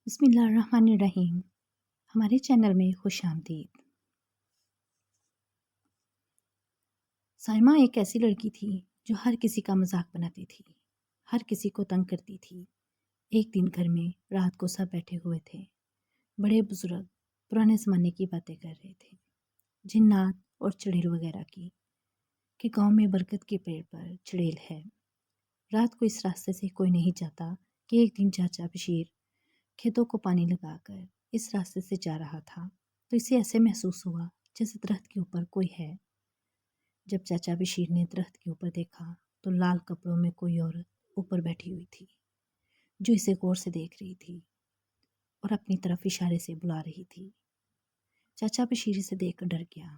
بسم اللہ الرحمن الرحیم۔ ہمارے چینل میں خوش آمدید۔ سائمہ ایک ایسی لڑکی تھی جو ہر کسی کا مذاق بناتی تھی، ہر کسی کو تنگ کرتی تھی۔ ایک دن گھر میں رات کو سب بیٹھے ہوئے تھے، بڑے بزرگ پرانے زمانے کی باتیں کر رہے تھے، جنات اور چڑیل وغیرہ کی، کہ گاؤں میں برکت کے پیڑ پر چڑیل ہے۔ رات کو اس راستے سے کوئی نہیں جاتا کہ ایک دن چاچا بشیر کھیتوں کو پانی لگا کر اس راستے سے جا رہا تھا تو اسے ایسے محسوس ہوا جیسے درخت کے اوپر کوئی ہے۔ جب چاچا بشیر نے درخت کے اوپر دیکھا تو لال کپڑوں میں کوئی عورت اوپر بیٹھی ہوئی تھی جو اسے غور سے دیکھ رہی تھی اور اپنی طرف اشارے سے بلا رہی تھی۔ چاچا بشیر اسے دیکھ کر ڈر گیا۔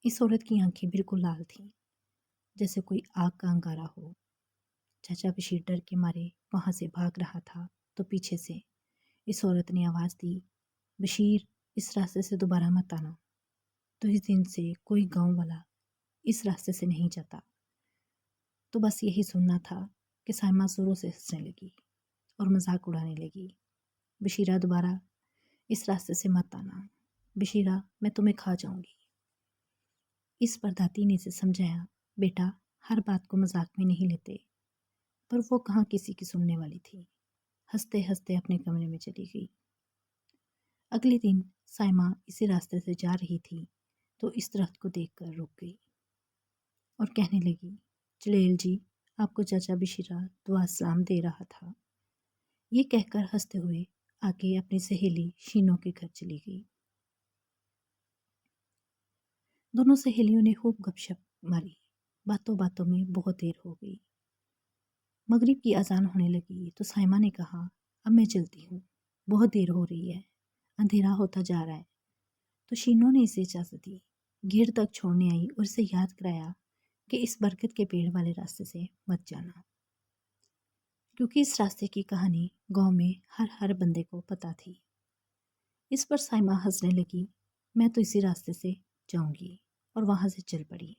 اس عورت کی آنکھیں بالکل لال تھیں، جیسے کوئی آگ کا انگارہ ہو۔ چاچا بشیر ڈر کے مارے وہاں سے بھاگ رہا تھا تو پیچھے سے اس عورت نے آواز دی، بشیر اس راستے سے دوبارہ مت آنا۔ تو اس دن سے کوئی گاؤں والا اس راستے سے نہیں جاتا۔ تو بس یہی سننا تھا کہ سائمہ زوروں سے ہنسنے لگی اور مذاق اڑانے لگی، بشیرہ دوبارہ اس راستے سے مت آنا، بشیرہ میں تمہیں کھا جاؤں گی۔ اس پر داتی نے اسے سمجھایا، بیٹا ہر بات کو مذاق میں نہیں لیتے، پر وہ کہاں کسی کی سننے والی تھی، ہنستے ہنستے اپنے کمرے میں چلی گئی۔ اگلے دن سائمہ اسی راستے سے جا رہی تھی تو اس درخت کو دیکھ کر رک گئی اور کہنے لگی، چڑیل جی آپ کو چاچا بشیرہ دعا سلام دے رہا تھا۔ یہ کہہ کر ہنستے ہوئے آگے اپنی سہیلی شینوں کے گھر چلی گئی۔ دونوں سہیلیوں نے خوب گپ شپ ماری، باتوں باتوں میں بہت دیر ہو گئی۔ مغرب کی اذان ہونے لگی تو سائمہ نے کہا، اب میں چلتی ہوں، بہت دیر ہو رہی ہے، اندھیرا ہوتا جا رہا ہے۔ تو شینوں نے اسے اجازت دی، گھیڑ تک چھوڑنے آئی اور اسے یاد کرایا کہ اس برکت کے پیڑ والے راستے سے مت جانا، کیونکہ اس راستے کی کہانی گاؤں میں ہر بندے کو پتہ تھی۔ اس پر سائمہ ہنسنے لگی، میں تو اسی راستے سے جاؤں گی، اور وہاں سے چل پڑی۔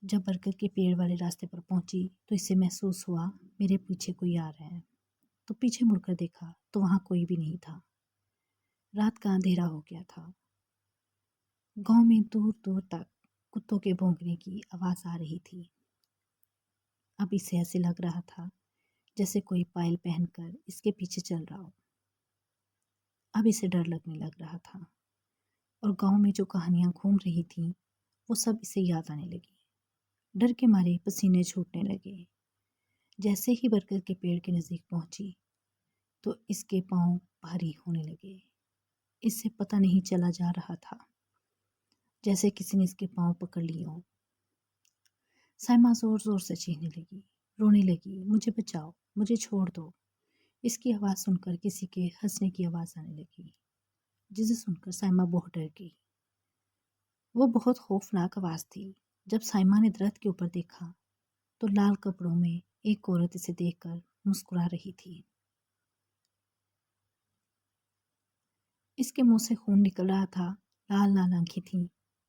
جب برکت کے پیڑ والے راستے پر پہنچی تو اسے محسوس ہوا میرے پیچھے کوئی آ رہا ہے، تو پیچھے مڑ کر دیکھا تو وہاں کوئی بھی نہیں تھا۔ رات کا اندھیرا ہو گیا تھا۔ گاؤں میں دور دور تک کتوں کے بھونکنے کی آواز آ رہی تھی۔ اب اسے ایسے لگ رہا تھا جیسے کوئی پائل پہن کر اس کے پیچھے چل رہا ہو۔ اب اسے ڈر لگنے لگ رہا تھا، اور گاؤں میں جو کہانیاں گھوم رہی تھیں وہ سب اسے یاد آنے لگی۔ ڈر کے مارے پسینے چھوٹنے لگے۔ جیسے ہی برکت کے پیڑ کے نزدیک پہنچی تو اس کے پاؤں بھاری ہونے لگے۔ اس سے پتہ نہیں چلا جا رہا تھا جیسے کسی نے اس کے پاؤں پکڑ لیے ہوں۔ سائمہ زور زور سے چیخنے لگی، رونے لگی، مجھے بچاؤ، مجھے چھوڑ دو۔ اس کی آواز سن کر کسی کے ہنسنے کی آواز آنے لگی، جسے سن کر سائمہ بہت ڈر گئی۔ وہ بہت خوفناک آواز تھی۔ جب سائمہ نے درخت کے اوپر دیکھا تو لال کپڑوں میں ایک عورت اسے دیکھ کر مسکرا رہی تھی۔ اس کے منہ سے خون نکل رہا تھا، لال لال آنکھیں تھیں۔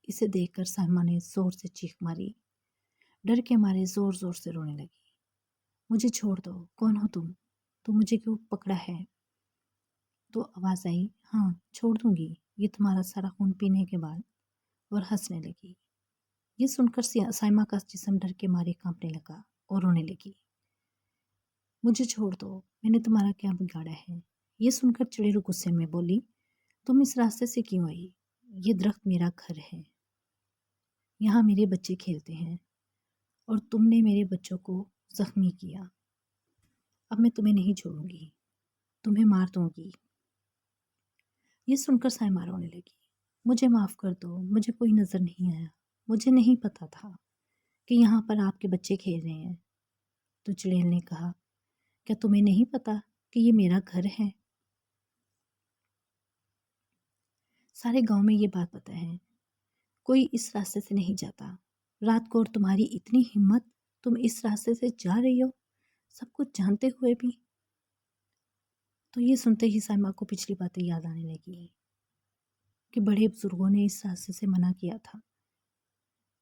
اسے دیکھ کر سائمہ نے زور سے چیخ ماری، ڈر کے مارے زور زور سے رونے لگی، مجھے چھوڑ دو، کون ہو تم؟ تو مجھے کیوں پکڑا ہے؟ تو آواز آئی، ہاں چھوڑ دوں گی یہ تمہارا سارا خون پینے کے بعد، اور ہنسنے لگی۔ یہ سن کر سائمہ کا جسم ڈر کے مارے کانپنے لگا اور رونے لگی، مجھے چھوڑ دو، میں نے تمہارا کیا بگاڑا ہے؟ یہ سن کر چڑیل غصے میں بولی، تم اس راستے سے کیوں آئی؟ یہ درخت میرا گھر ہے، یہاں میرے بچے کھیلتے ہیں، اور تم نے میرے بچوں کو زخمی کیا۔ اب میں تمہیں نہیں چھوڑوں گی، تمہیں مار دوں گی۔ یہ سن کر سائمہ رونے لگی، مجھے معاف کر دو، مجھے کوئی نظر نہیں آیا، مجھے نہیں پتا تھا کہ یہاں پر آپ کے بچے کھیل رہے ہیں۔ تو چڑیل نے کہا، کیا تمہیں نہیں پتا کہ یہ میرا گھر ہے؟ سارے گاؤں میں یہ بات پتہ ہے، کوئی اس راستے سے نہیں جاتا۔ رات کو اور تمہاری اتنی ہمت، تم اس راستے سے جا رہی ہو سب کچھ جانتے ہوئے بھی۔ تو یہ سنتے ہی سائمہ کو پچھلی باتیں یاد آنے لگی کہ بڑے بزرگوں نے اس راستے سے منع کیا تھا،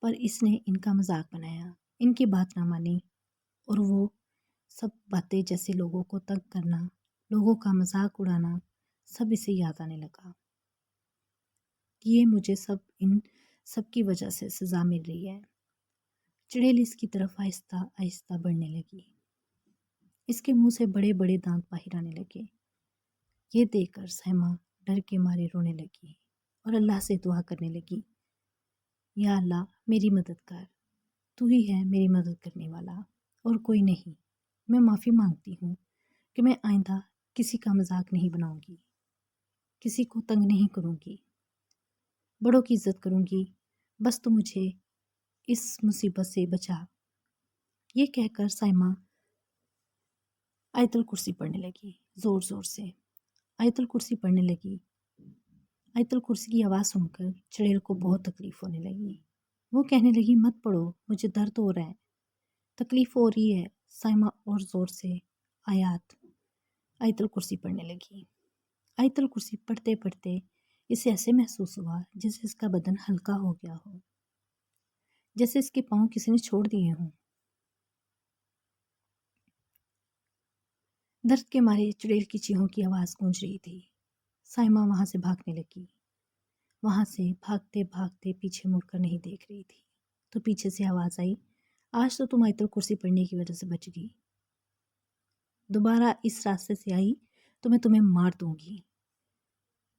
پر اس نے ان کا مذاق بنایا، ان کی بات نہ مانی، اور وہ سب باتیں جیسے لوگوں کو تنگ کرنا، لوگوں کا مذاق اڑانا، سب اسے یاد آنے لگا کہ یہ مجھے ان سب کی وجہ سے سزا مل رہی ہے۔ چڑیل اس کی طرف آہستہ آہستہ بڑھنے لگی۔ اس کے منہ سے بڑے بڑے دانت باہر آنے لگے۔ یہ دیکھ کر سائمہ ڈر کے مارے رونے لگی اور اللہ سے دعا کرنے لگی، یا اللہ میری مدد کر، تو ہی ہے میری مدد کرنے والا اور کوئی نہیں۔ میں معافی مانگتی ہوں کہ میں آئندہ کسی کا مذاق نہیں بناؤں گی، کسی کو تنگ نہیں کروں گی، بڑوں کی عزت کروں گی، بس تو مجھے اس مصیبت سے بچا۔ یہ کہہ کر سائمہ آیت الکرسی پڑھنے لگی، زور زور سے آیت الکرسی پڑھنے لگی۔ آیت الکرسی کی آواز سن کر چڑیل کو بہت تکلیف ہونے لگی۔ وہ کہنے لگی، مت پڑھو، مجھے درد ہو رہا ہے، تکلیف ہو رہی ہے۔ سائمہ اور زور سے آیت الکرسی پڑھنے لگی۔ آیت الکرسی پڑھتے پڑھتے اسے ایسے محسوس ہوا جیسے اس کا بدن ہلکا ہو گیا ہو، جیسے اس کے پاؤں کسی نے چھوڑ دیے ہوں۔ درد کے مارے چڑیل کی چیخوں کی آواز گونج رہی تھی۔ سائمہ وہاں سے بھاگنے لگی، وہاں سے بھاگتے بھاگتے پیچھے مڑ کر نہیں دیکھ رہی تھی تو پیچھے سے آواز آئی، آج تو تم آیت الکرسی پڑھنے کی وجہ سے بچ گئی، دوبارہ اس راستے سے آئی تو میں تمہیں مار دوں گی۔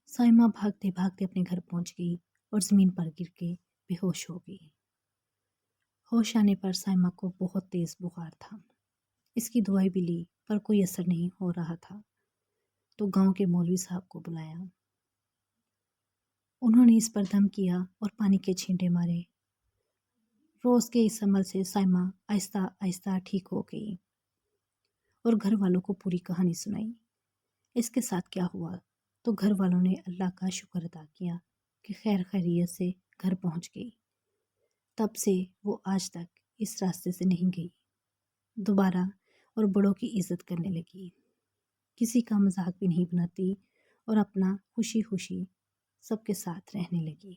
سائمہ بھاگتے بھاگتے اپنے گھر پہنچ گئی اور زمین پر گر کے بے ہوش ہو گئی۔ ہوش آنے پر سائمہ کو بہت تیز بخار تھا۔ اس کی دعائیں بھی لی پر کوئی اثر نہیں ہو رہا تھا تو گاؤں کے مولوی صاحب کو بلایا۔ انہوں نے اس پر دم کیا اور پانی کے چھینٹے مارے۔ روز کے اس عمل سے سائمہ آہستہ آہستہ ٹھیک ہو گئی اور گھر والوں کو پوری کہانی سنائی۔ اس کے ساتھ کیا ہوا تو گھر والوں نے اللہ کا شکر ادا کیا کہ خیر خیریت سے گھر پہنچ گئی۔ تب سے وہ آج تک اس راستے سے نہیں گئی دوبارہ اور بڑوں کی عزت کرنے لگی، کسی کا مذاق بھی نہیں بناتی اور اپنا خوشی خوشی سب کے ساتھ رہنے لگی۔